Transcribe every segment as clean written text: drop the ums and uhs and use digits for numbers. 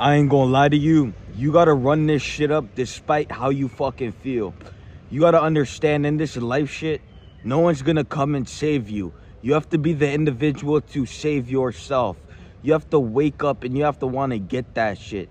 I ain't gonna lie to you. You gotta run this shit up despite how you fucking feel. You gotta understand, in this life shit, no one's gonna come and save you. You have to be the individual to save yourself. You have to wake up and you have to want to get that shit.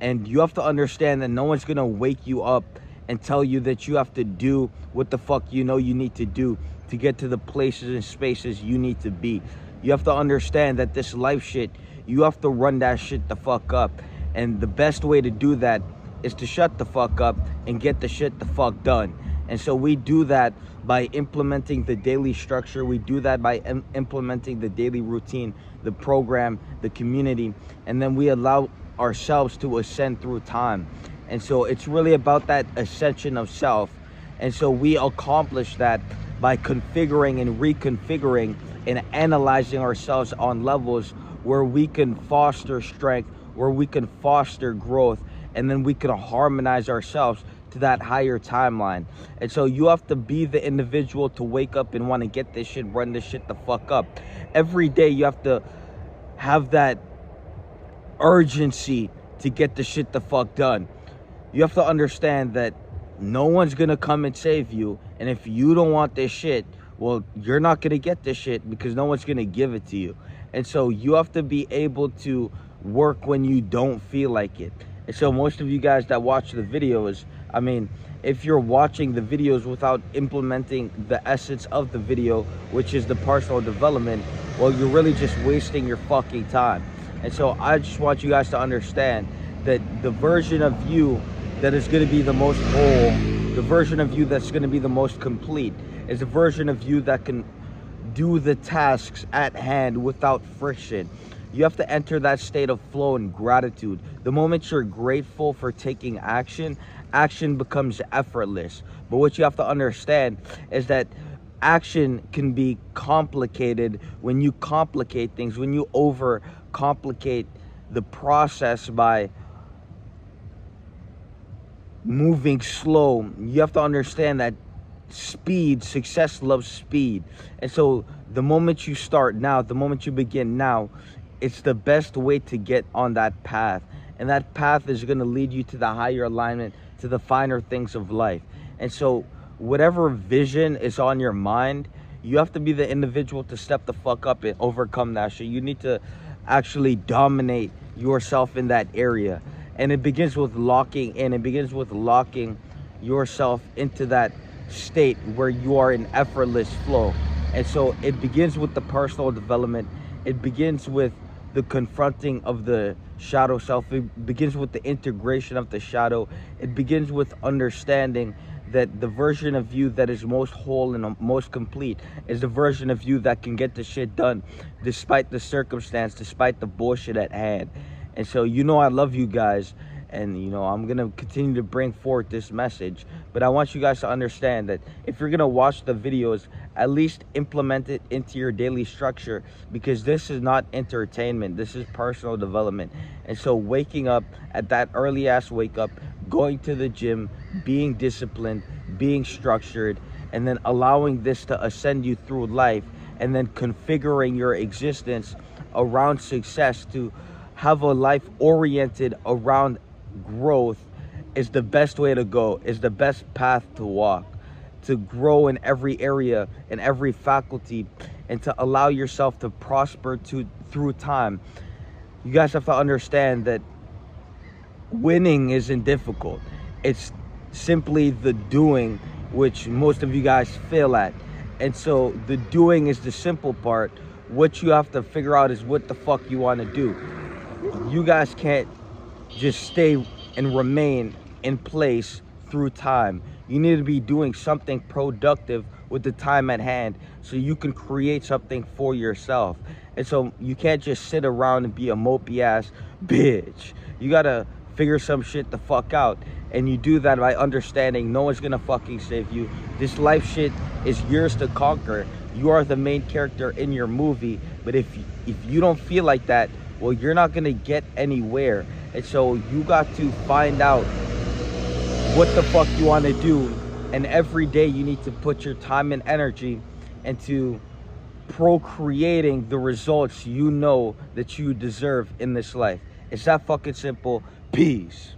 And you have to understand that no one's gonna wake you up and tell you that you have to do what the fuck you know you need to do to get to the places and spaces you need to be. You have to understand that this life shit, you have to run that shit the fuck up. And the best way to do that is to shut the fuck up and get the shit the fuck done. And so we do that by implementing the daily structure. We do that by implementing the daily routine, the program, the community, and then we allow ourselves to ascend through time. And so it's really about that ascension of self. And so we accomplish that by configuring and reconfiguring and analyzing ourselves on levels where we can foster strength, where we can foster growth, and then we can harmonize ourselves to that higher timeline. And so you have to be the individual to wake up and want to get this shit, run this shit the fuck up. Every day you have to have that urgency to get the shit the fuck done. You have to understand that no one's gonna come and save you, and if you don't want this shit, well, you're not gonna get this shit because no one's gonna give it to you. And so you have to be able to work when you don't feel like it. And so most of you guys that watch the videos, I mean, if you're watching the videos without implementing the essence of the video, which is the personal development, well, you're really just wasting your fucking time. And so I just want you guys to understand that the version of you that is going to be the most whole, the version of you that's going to be the most complete, is a version of you that can do the tasks at hand without friction. You have to enter that state of flow and gratitude. The moment you're grateful for taking action, action becomes effortless. But what you have to understand is that action can be complicated when you complicate things, when you over complicate the process by moving slow. You have to understand that success loves speed. And so the moment you start now, the moment you begin now, it's the best way to get on that path. And that path is going to lead you to the higher alignment, to the finer things of life. And so whatever vision is on your mind, you have to be the individual to step the fuck up and overcome that shit. You need to actually dominate yourself in that area. And it begins with locking in. It begins with locking yourself into that state where you are in effortless flow. And so it begins with the personal development. It begins with the confronting of the shadow self. It begins with the integration of the shadow. It begins with understanding that the version of you that is most whole and most complete is the version of you that can get the shit done despite the circumstance, despite the bullshit at hand. And so, you know, I love you guys, and you know, I'm gonna continue to bring forth this message, but I want you guys to understand that if you're gonna watch the videos, at least implement it into your daily structure, because this is not entertainment, this is personal development. And so waking up at that early ass wake up, going to the gym, being disciplined, being structured, and then allowing this to ascend you through life, and then configuring your existence around success to have a life oriented around growth is the best way to go, is the best path to walk, to grow in every area, in every faculty, and to allow yourself to prosper through time. You guys have to understand that winning isn't difficult. It's simply the doing, which most of you guys fail at. And so the doing is the simple part. What you have to figure out is what the fuck you want to do. You guys can't just stay and remain in place through time. You need to be doing something productive with the time at hand so you can create something for yourself. And so you can't just sit around and be a mopey ass bitch. You gotta figure some shit the fuck out. And you do that by understanding no one's gonna fucking save you. This life shit is yours to conquer. You are the main character in your movie. But if you don't feel like that, well, you're not gonna get anywhere. And so you got to find out what the fuck you want to do, and every day you need to put your time and energy into procreating the results you know that you deserve in this life. It's that fucking simple. Peace.